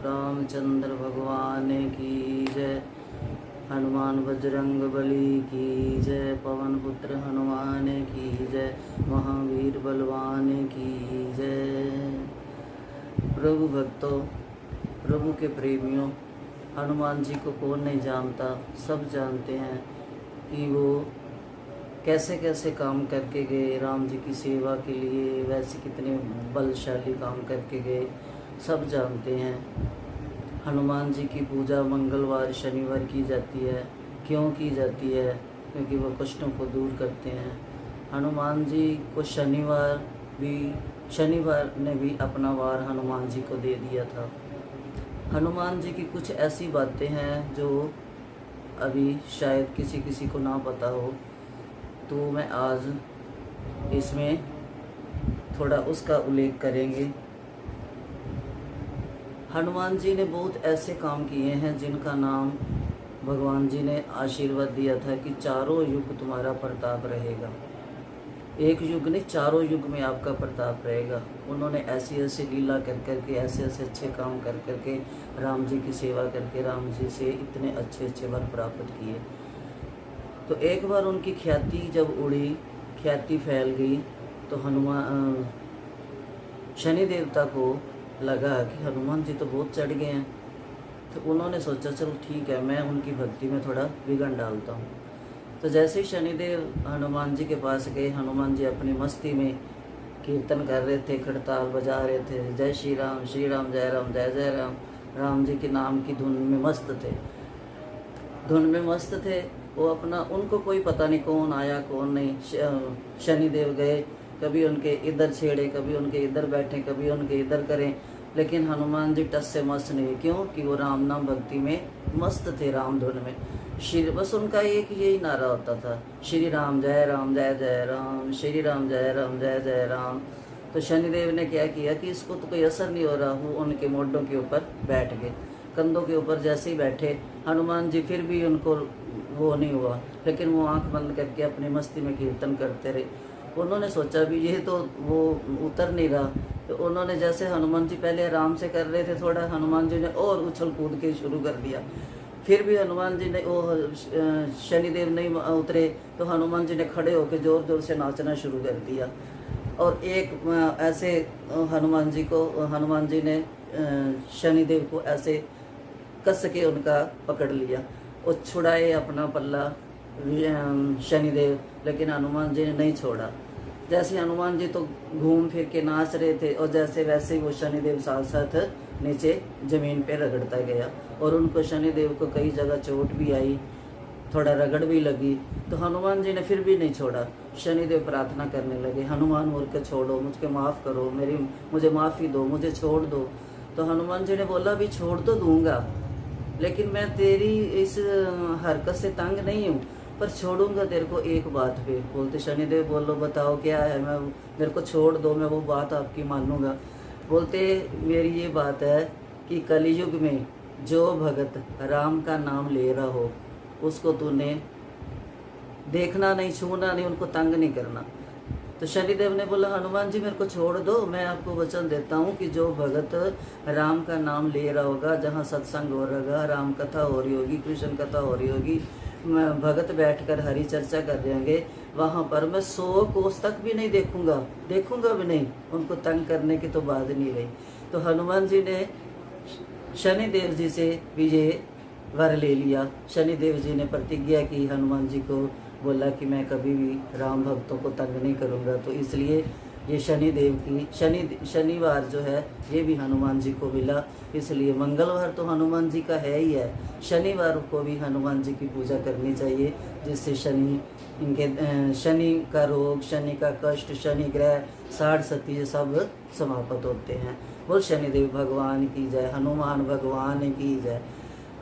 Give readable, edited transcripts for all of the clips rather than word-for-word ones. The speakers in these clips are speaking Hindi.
रामचंद्र भगवान की जय। हनुमान बजरंग बली की जय। पवन पुत्र हनुमान की जय। महावीर बलवान की जय। प्रभु भक्तों, प्रभु के प्रेमियों, हनुमान जी को कौन नहीं जानता, सब जानते हैं कि वो कैसे कैसे काम करके गए राम जी की सेवा के लिए, वैसे कितने बलशाली काम करके गए, सब जानते हैं। हनुमान जी की पूजा मंगलवार शनिवार की जाती है। क्यों की जाती है? क्योंकि वो कष्टों को दूर करते हैं। हनुमान जी को शनिवार ने भी अपना वार हनुमान जी को दे दिया था। हनुमान जी की कुछ ऐसी बातें हैं जो अभी शायद किसी किसी को ना पता हो, तो मैं आज इसमें थोड़ा उसका उल्लेख करेंगे। हनुमान जी ने बहुत ऐसे काम किए हैं जिनका नाम भगवान जी ने आशीर्वाद दिया था कि चारों युग तुम्हारा प्रताप रहेगा। एक युग नहीं, चारों युग में आपका प्रताप रहेगा। उन्होंने ऐसी ऐसी लीला कर करके, ऐसे ऐसे अच्छे काम कर करके, राम जी की सेवा करके राम जी से इतने अच्छे अच्छे वर प्राप्त किए। तो एक बार उनकी ख्याति जब उड़ी, ख्याति फैल गई, तो शनि देवता को लगा कि हनुमान जी तो बहुत चढ़ गए हैं। तो उन्होंने सोचा चलो ठीक है, मैं उनकी भक्ति में थोड़ा विघ्न डालता हूँ। तो जैसे ही शनिदेव हनुमान जी के पास गए, हनुमान जी अपनी मस्ती में कीर्तन कर रहे थे, खड़ताल बजा रहे थे, जय श्री राम जय राम जय जय राम, राम जी के नाम की धुन में मस्त थे, धुन में मस्त थे वो अपना। उनको कोई पता नहीं कौन आया कौन नहीं। शनिदेव गए, कभी उनके इधर छेड़े, कभी उनके इधर बैठे, कभी उनके इधर करें, लेकिन हनुमान जी टस से मस्त नहीं। क्यों? कि वो राम नाम भक्ति में मस्त थे, राम धुन में। बस उनका एक यही नारा होता था, श्री राम जय जय राम, श्री राम जय जय राम। तो शनिदेव ने क्या किया कि इसको तो कोई असर नहीं हो रहा, वो उनके मोढों के ऊपर बैठ गए, कंधों के ऊपर जैसे ही बैठे। हनुमान जी फिर भी उनको वो नहीं हुआ, लेकिन वो आंख बंद करके अपनी मस्ती में कीर्तन करते रहे। उन्होंने सोचा भी ये तो वो उतर नहीं रहा, तो उन्होंने जैसे हनुमान जी पहले आराम से कर रहे थे थोड़ा, हनुमान जी ने और उछल कूद के शुरू कर दिया। फिर भी हनुमान जी ने वो शनिदेव नहीं उतरे, तो हनुमान जी ने खड़े होकर जोर जोर से नाचना शुरू कर दिया। और एक ऐसे हनुमान जी ने शनिदेव को ऐसे कस के उनका पकड़ लिया और छुड़ाए अपना पल्ला शनिदेव, लेकिन हनुमान जी ने नहीं छोड़ा। जैसे हनुमान जी तो घूम फिर के नाच रहे थे, और जैसे वैसे वो शनिदेव साथ साथ नीचे जमीन पे रगड़ता गया, और उनको शनिदेव को कई जगह चोट भी आई, थोड़ा रगड़ भी लगी। तो हनुमान जी ने फिर भी नहीं छोड़ा। शनिदेव प्रार्थना करने लगे, हनुमान मुझको छोड़ो, मुझको माफ़ करो, मुझे माफ़ी दो, मुझे छोड़ दो। तो हनुमान जी ने बोला भी छोड़ तो दूंगा, लेकिन मैं तेरी इस हरकत से तंग नहीं हूँ, पर छोड़ूंगा तेरे को एक बात पे। बोलते शनिदेव बोलो बताओ क्या है, मैं मेरे को छोड़ दो, मैं वो बात आपकी मानूंगा। बोलते मेरी ये बात है कि कलयुग में जो भगत राम का नाम ले रहा हो, उसको तूने देखना नहीं, छूना नहीं, उनको तंग नहीं करना। तो शनिदेव ने बोला हनुमान जी मेरे को छोड़ दो, मैं आपको वचन देता हूँ कि जो भगत राम का नाम ले रहा होगा, जहाँ सत्संग हो रहा, राम कथा हो रही होगी, कृष्ण कथा हो रही होगी, भगत बैठकर हरि चर्चा कर रहेंगे, वहाँ पर मैं 100 कोस तक भी नहीं देखूंगा भी नहीं, उनको तंग करने की तो बात नहीं रही। तो हनुमान जी ने शनिदेव जी से भी ये वर ले लिया। शनिदेव जी ने प्रतिज्ञा की, हनुमान जी को बोला कि मैं कभी भी राम भक्तों को तंग नहीं करूँगा। तो इसलिए ये शनिदेव की शनिवार जो है ये भी हनुमान जी को मिला, इसलिए मंगलवार तो हनुमान जी का है ही है, शनिवार को भी हनुमान जी की पूजा करनी चाहिए, जिससे शनि का रोग, शनि का कष्ट, शनि ग्रह, 60 सती सब समाप्त होते हैं। बोल शनिदेव भगवान की जय, हनुमान भगवान की जय।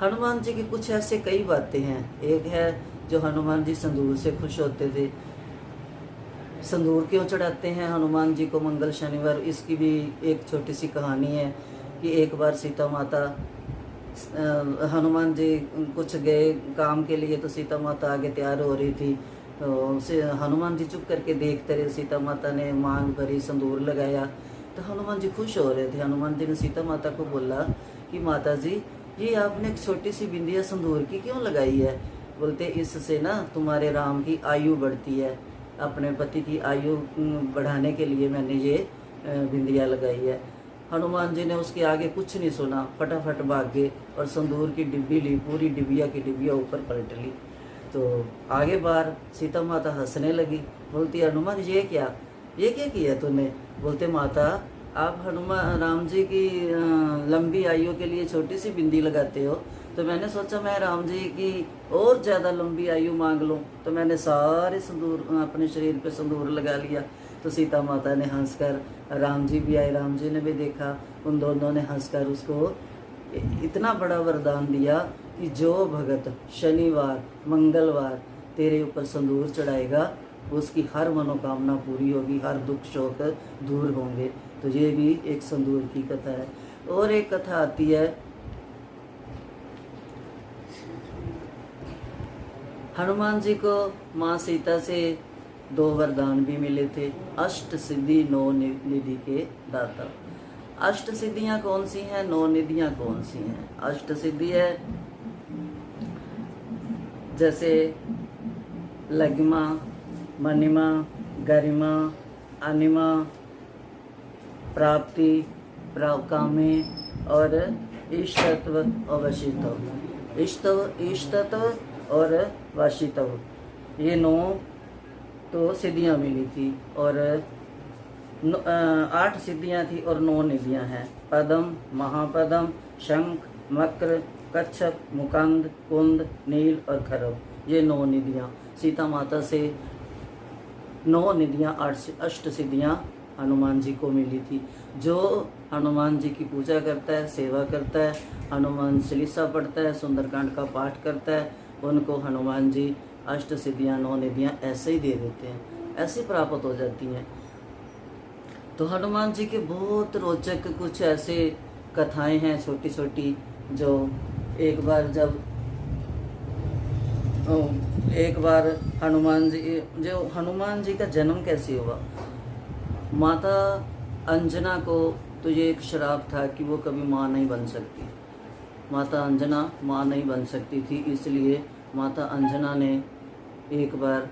हनुमान जी की कुछ ऐसे कई बातें हैं। एक है जो हनुमान जी संदूर से खुश होते थे। संदूर क्यों चढ़ाते हैं हनुमान जी को मंगल शनिवार, इसकी भी एक छोटी सी कहानी है कि एक बार सीता माता, हनुमान जी कुछ गए काम के लिए, तो सीता माता आगे तैयार हो रही थी, तो हनुमान जी चुप करके देखते रहे। सीता माता ने मांग भरी, संदूर लगाया, तो हनुमान जी खुश हो रहे थे। हनुमान जी ने सीता माता को बोला कि माता जी ये आपने एक छोटी सी बिंदिया सिंदूर की क्यों लगाई है? बोलते इससे ना तुम्हारे राम की आयु बढ़ती है, अपने पति की आयु बढ़ाने के लिए मैंने ये बिंदिया लगाई है। हनुमान जी ने उसके आगे कुछ नहीं सुना, फटाफट भाग गए और सिंदूर की डिब्बी ली, पूरी डिबिया की डिबिया ऊपर पलट ली। तो आगे बार सीता माता हंसने लगी, बोलती हनुमान ये क्या किया तूने? बोलते माता आप हनुमान राम जी की लंबी आयु के लिए छोटी सी बिंदी लगाते हो, तो मैंने सोचा मैं राम जी की और ज़्यादा लंबी आयु मांग लूँ, तो मैंने सारे सिंदूर अपने शरीर पे सिंदूर लगा लिया। तो सीता माता ने हंसकर, राम जी भी आए, राम जी ने भी देखा, उन दोनों ने हंसकर उसको इतना बड़ा वरदान दिया कि जो भगत शनिवार मंगलवार तेरे ऊपर सिंदूर चढ़ाएगा उसकी हर मनोकामना पूरी होगी, हर दुख शोक दूर होंगे। तो ये भी एक सिंदूर की कथा है। और एक कथा आती है, हनुमान जी को माँ सीता से 2 वरदान भी मिले थे, अष्ट सिद्धि 9 निधि के दाता। अष्ट सिद्धियाँ कौन सी हैं, 9 निधियाँ कौन सी हैं? अष्ट सिद्धि है जैसे लग्मा, मणिमा, गरिमा, अनिमा, प्राप्ति, प्राकामे और इष्टत्व और वशितव। इष्टत्व और वशितव, ये 9 तो सिद्धियाँ मिली थी और 8 सिद्धियाँ थी और 9 निधियाँ हैं। पदम, महापदम, शंख, मक्र, कच्छप, मुकंद, कुंद, नील और खरब, ये 9 निधियाँ। सीता माता से 9 निधियाँ, 8 सिद्धियाँ हनुमान जी को मिली थी। जो हनुमान जी की पूजा करता है, सेवा करता है, हनुमान चालीसा पढ़ता है, सुंदरकांड का पाठ करता है, उनको हनुमान जी अष्ट सिद्धियाँ 9 निधियाँ ऐसे ही दे देते हैं, ऐसे प्राप्त हो जाती हैं। तो हनुमान जी के बहुत रोचक कुछ ऐसे कथाएं हैं छोटी छोटी, जो एक बार हनुमान जी का जन्म कैसे हुआ। माता अंजना को तो ये एक श्राप था कि वो कभी माँ नहीं बन सकती। माता अंजना माँ नहीं बन सकती थी, इसलिए माता अंजना ने एक बार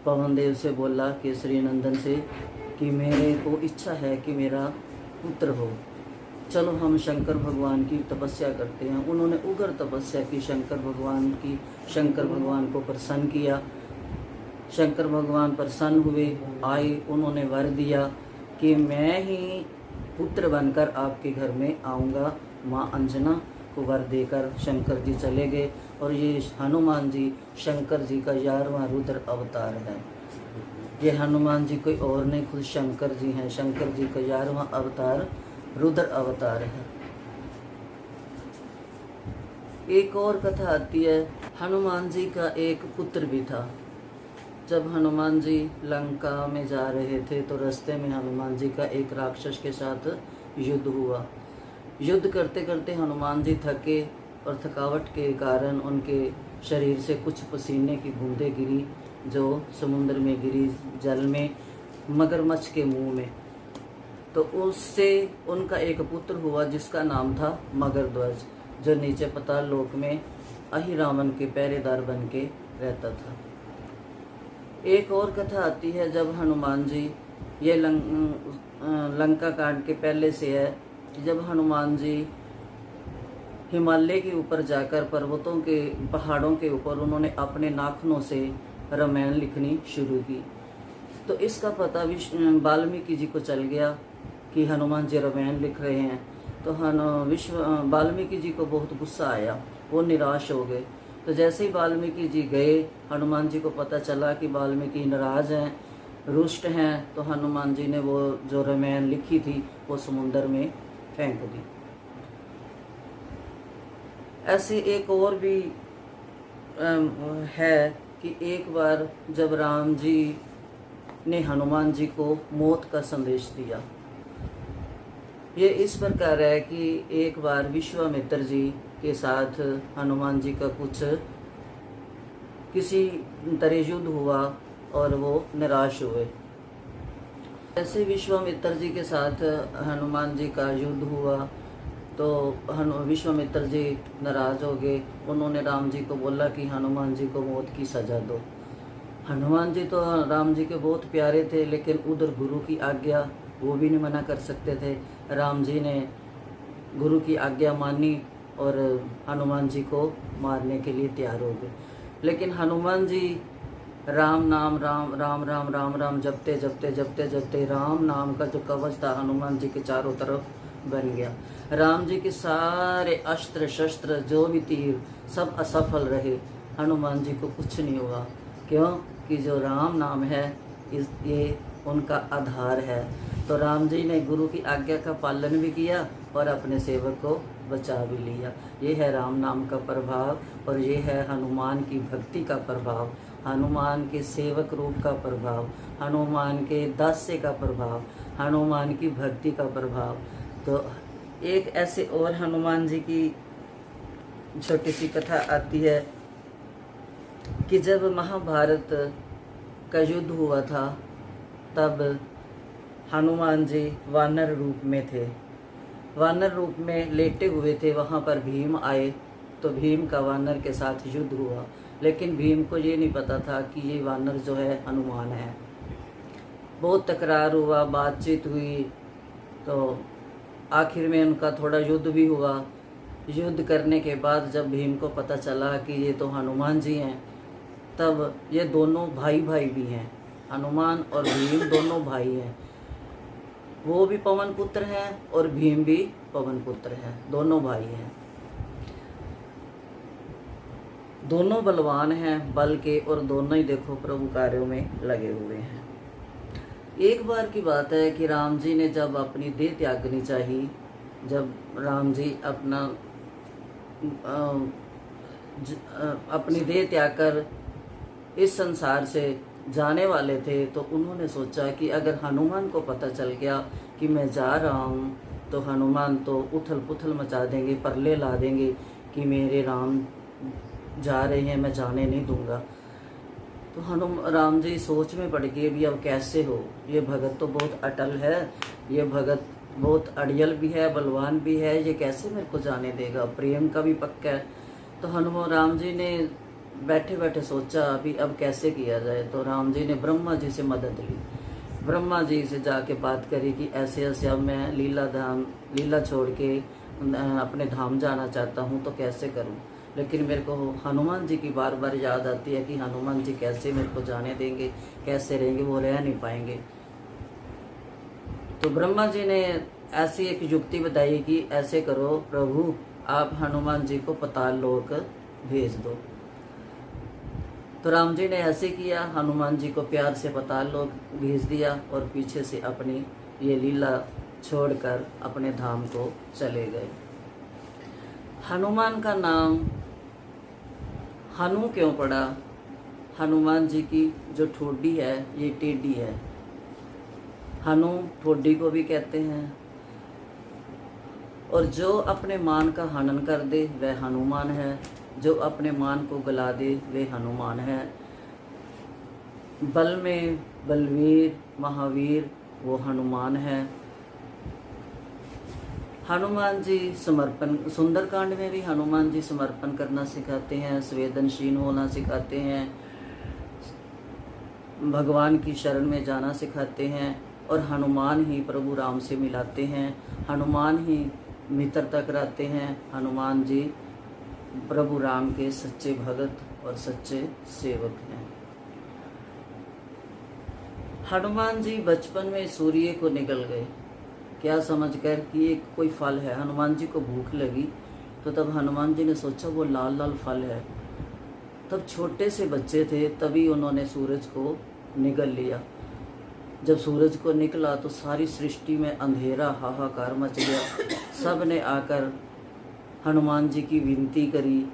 पवन देव से बोला, केसरी नंदन से, कि मेरे को इच्छा है कि मेरा पुत्र हो, चलो हम शंकर भगवान की तपस्या करते हैं। उन्होंने उग्र तपस्या की, शंकर भगवान को प्रसन्न किया। शंकर भगवान प्रसन्न हुए, आए, उन्होंने वर दिया कि मैं ही पुत्र बनकर आपके घर में आऊँगा। माँ अंजना को वर देकर शंकर जी चले गए और ये हनुमान जी शंकर जी का 11वां रुद्र अवतार है। ये हनुमान जी कोई और नहीं, खुद शंकर जी हैं। शंकर जी का 11वां अवतार रुद्र अवतार है। एक और कथा आती है, हनुमान जी का एक पुत्र भी था। जब हनुमान जी लंका में जा रहे थे तो रास्ते में हनुमान जी का एक राक्षस के साथ युद्ध हुआ। युद्ध करते करते हनुमान जी थके और थकावट के कारण उनके शरीर से कुछ पसीने की बूंदें गिरी, जो समुद्र में गिरी, जल में, मगरमच्छ के मुंह में। तो उससे उनका एक पुत्र हुआ जिसका नाम था मगरध्वज, जो नीचे पाताल लोक में अहिरावण के पहरेदार बन के रहता था। एक और कथा आती है, जब हनुमान जी, ये लंका कांड के पहले से है, जब हनुमान जी हिमालय के ऊपर जाकर पर्वतों के, पहाड़ों के ऊपर उन्होंने अपने नाखूनों से रामायण लिखनी शुरू की। तो इसका पता वाल्मीकि जी को चल गया कि हनुमान जी रामायण लिख रहे हैं। तो वाल्मीकि जी को बहुत गुस्सा आया, वो निराश हो गए। तो जैसे ही वाल्मीकि जी गए, हनुमान जी को पता चला कि वाल्मीकि नाराज हैं, रुष्ट हैं, तो हनुमान जी ने वो जो रामायण लिखी थी वो समुद्र में फेंक दी। ऐसे एक और भी है कि एक बार जब राम जी ने हनुमान जी को मौत का संदेश दिया। ये इस प्रकार है कि एक बार विश्वामित्र जी के साथ हनुमान जी का कुछ किसी तरह युद्ध हुआ और वो निराश हुए। जैसे विश्वामित्र जी के साथ हनुमान जी का युद्ध हुआ तो विश्वामित्र जी नाराज़ हो गए। उन्होंने राम जी को बोला कि हनुमान जी को मौत की सज़ा दो। हनुमान जी तो राम जी के बहुत प्यारे थे, लेकिन उधर गुरु की आज्ञा वो भी नहीं मना कर सकते थे। राम जी ने गुरु की आज्ञा मानी और हनुमान जी को मारने के लिए तैयार हो गए। लेकिन हनुमान जी राम नाम राम राम राम राम राम जपते जपते जपते जपते राम नाम का जो कवच था हनुमान जी के चारों तरफ बन गया। राम जी के सारे अस्त्र शस्त्र जो भी तीर सब असफल रहे, हनुमान जी को कुछ नहीं हुआ। क्यों? कि जो राम नाम है ये उनका आधार है। तो राम जी ने गुरु की आज्ञा का पालन भी किया और अपने सेवक को बचा भी लिया। ये है राम नाम का प्रभाव और ये है हनुमान की भक्ति का प्रभाव, हनुमान के सेवक रूप का प्रभाव, हनुमान के दास्य का प्रभाव, हनुमान की भक्ति का प्रभाव। तो एक ऐसे और हनुमान जी की छोटी सी कथा आती है कि जब महाभारत का युद्ध हुआ था तब हनुमान जी वानर रूप में थे, वानर रूप में लेटे हुए थे। वहाँ पर भीम आए तो भीम का वानर के साथ युद्ध हुआ, लेकिन भीम को ये नहीं पता था कि ये वानर जो है हनुमान है। बहुत तकरार हुआ, बातचीत हुई, तो आखिर में उनका थोड़ा युद्ध भी हुआ। युद्ध करने के बाद जब भीम को पता चला कि ये तो हनुमान जी हैं, तब ये दोनों भाई भाई भी हैं, हनुमान और भीम दोनों भाई हैं। वो भी पवन पुत्र हैं और भीम भी पवन पुत्र हैं, दोनों भाई हैं, दोनों बलवान हैं बल के, और दोनों ही देखो प्रभु कार्यों में लगे हुए हैं। एक बार की बात है कि राम जी ने जब अपनी देह त्यागनी चाहिए, जब राम जी अपनी देह त्याग कर इस संसार से जाने वाले थे, तो उन्होंने सोचा कि अगर हनुमान को पता चल गया कि मैं जा रहा हूँ तो हनुमान तो उथल पुथल मचा देंगे, परले ला देंगे कि मेरे राम जा रहे हैं, मैं जाने नहीं दूंगा। तो राम जी सोच में पड़ गए भी अब कैसे हो, ये भगत तो बहुत अटल है, ये भगत बहुत अड़ियल भी है, बलवान भी है, ये कैसे मेरे को जाने देगा, प्रेम का भी पक्का है। तो राम जी ने बैठे बैठे सोचा अभी अब कैसे किया जाए। तो राम जी ने ब्रह्मा जी से मदद ली, ब्रह्मा जी से जाके बात करी कि ऐसे ऐसे अब मैं लीला छोड़ के अपने धाम जाना चाहता हूँ, तो कैसे करूँ। लेकिन मेरे को हनुमान जी की बार बार याद आती है कि हनुमान जी कैसे मेरे को जाने देंगे, कैसे रहेंगे, वो रह नहीं पाएंगे। तो ब्रह्मा जी ने ऐसी एक युक्ति बताई कि ऐसे करो प्रभु, आप हनुमान जी को पाताल लोक भेज दो। तो राम जी ने ऐसे किया, हनुमान जी को प्यार से पाताल लोक भेज दिया और पीछे से अपनी ये लीला छोड़कर अपने धाम को चले गए। हनुमान का नाम हनु क्यों पड़ा? हनुमान जी की जो ठोडी है ये टेढ़ी है, हनु ठोडी को भी कहते हैं। और जो अपने मान का हनन कर दे वह हनुमान है, जो अपने मान को गला दे वे हनुमान है। बल में बलवीर महावीर वो हनुमान है। हनुमान जी समर्पण, सुंदरकांड में भी हनुमान जी समर्पण करना सिखाते हैं, संवेदनशील होना सिखाते हैं, भगवान की शरण में जाना सिखाते हैं, और हनुमान ही प्रभु राम से मिलाते हैं, हनुमान ही मित्रता कराते हैं। हनुमान जी प्रभु राम के सच्चे भगत और सच्चे सेवक हैं। हनुमान जी बचपन में सूर्य को निकल गए, क्या समझकर कि ये कोई फल है। हनुमान जी को भूख लगी तो तब हनुमान जी ने सोचा वो लाल लाल फल है। तब छोटे से बच्चे थे तभी उन्होंने सूरज को निगल लिया। जब सूरज को निकला तो सारी सृष्टि में अंधेरा हाहाकार मच गया। सब ने आकर हनुमान जी की विनती करी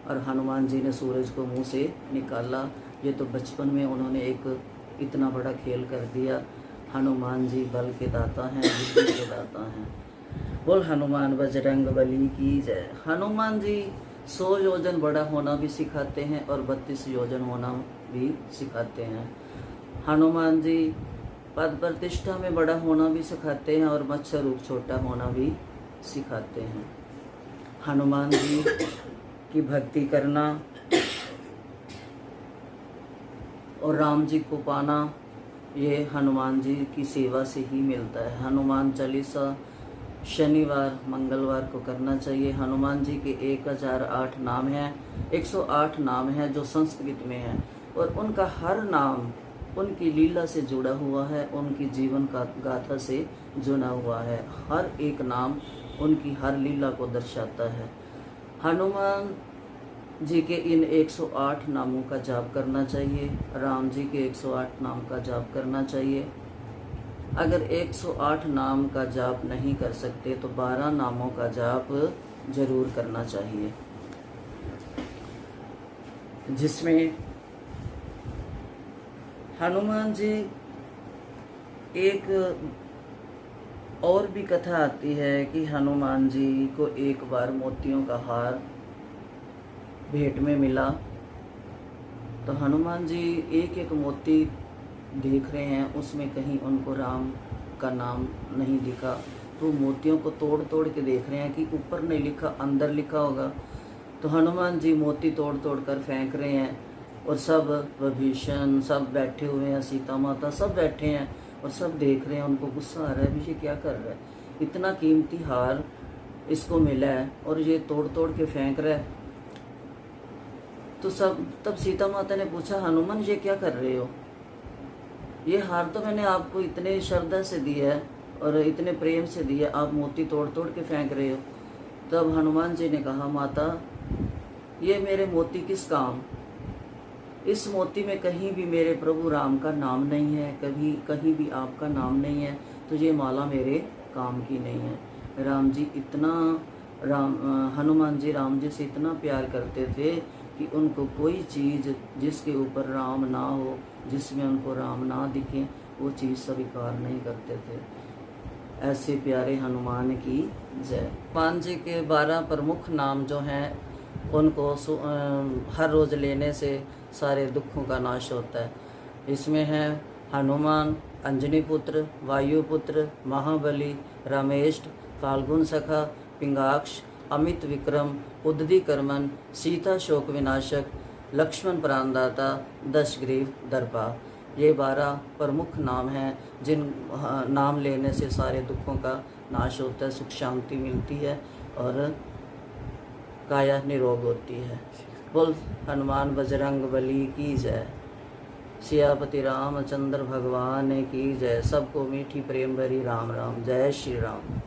और हनुमान जी ने सूरज को मुंह से निकाला। ये तो बचपन में उन्होंने एक इतना बड़ा खेल कर दिया। हनुमान जी बल के दाता हैं, बुद्धि के दाता हैं। बोल हनुमान बजरंग बली की जय। हनुमान जी 100 योजन बड़ा होना भी सिखाते हैं और 32 योजन होना भी सिखाते हैं। हनुमान जी पद प्रतिष्ठा में बड़ा होना भी सिखाते हैं और मत्स्य रूप छोटा होना भी सिखाते हैं। हनुमान जी की भक्ति करना और राम जी को पाना, ये हनुमान जी की सेवा से ही मिलता है। हनुमान चालीसा शनिवार मंगलवार को करना चाहिए। हनुमान जी के 1008 नाम हैं, 108 नाम हैं जो संस्कृत में हैं, और उनका हर नाम उनकी लीला से जुड़ा हुआ है, उनकी जीवन का गाथा से जुड़ा हुआ है। हर एक नाम उनकी हर लीला को दर्शाता है। हनुमान जी के इन 108 नामों का जाप करना चाहिए। राम जी के 108 नाम का जाप करना चाहिए। अगर 108 नाम का जाप नहीं कर सकते तो 12 नामों का जाप जरूर करना चाहिए, जिसमें हनुमान जी एक और भी कथा आती है कि हनुमान जी को एक बार मोतियों का हार भेंट में मिला। तो हनुमान जी एक एक मोती देख रहे हैं, उसमें कहीं उनको राम का नाम नहीं दिखा। तो मोतियों को तोड़ तोड़ के देख रहे हैं कि ऊपर नहीं लिखा, अंदर लिखा होगा। तो हनुमान जी मोती तोड़ तोड़ कर फेंक रहे हैं, और सब विभीषण सब बैठे हुए हैं, सीता माता सब बैठे हैं और सब देख रहे हैं। उनको गुस्सा आ रहा है, भी ये क्या कर रहा है, इतना कीमती हार इसको मिला है और ये तोड़ तोड़ के फेंक रहा है। तो तब सीता माता ने पूछा, हनुमान ये क्या कर रहे हो, ये हार तो मैंने आपको इतने श्रद्धा से दिया है और इतने प्रेम से दिया, आप मोती तोड़ तोड़ के फेंक रहे हो। तब हनुमान जी ने कहा, माता ये मेरे मोती किस काम, इस मोती में कहीं भी मेरे प्रभु राम का नाम नहीं है, कहीं भी आपका नाम नहीं है, तो ये माला मेरे काम की नहीं है। राम जी इतना हनुमान जी राम जी से इतना प्यार करते थे कि उनको कोई चीज़ जिसके ऊपर राम ना हो, जिसमें उनको राम ना दिखे, वो चीज़ स्वीकार नहीं करते थे। ऐसे प्यारे हनुमान की जय। हनुमान जी के 12 प्रमुख नाम जो हैं उनको हर रोज़ लेने से सारे दुखों का नाश होता है। इसमें है हनुमान, अंजनी पुत्र, वायुपुत्र, महाबली, रमेष्ठ, फाल्गुन सखा, पिंगाक्ष, अमित विक्रम, उद्दी कर्मन, सीता शोक विनाशक, लक्ष्मण प्राणदाता, दशग्रीव दर्पा। ये 12 प्रमुख नाम हैं जिन नाम लेने से सारे दुखों का नाश होता है, सुख शांति मिलती है और काया निरोग होती है। बोल हनुमान बजरंग बली की जय। सियापति रामचंद्र भगवान की जय। सबको मीठी प्रेम भरी राम राम। जय श्री राम।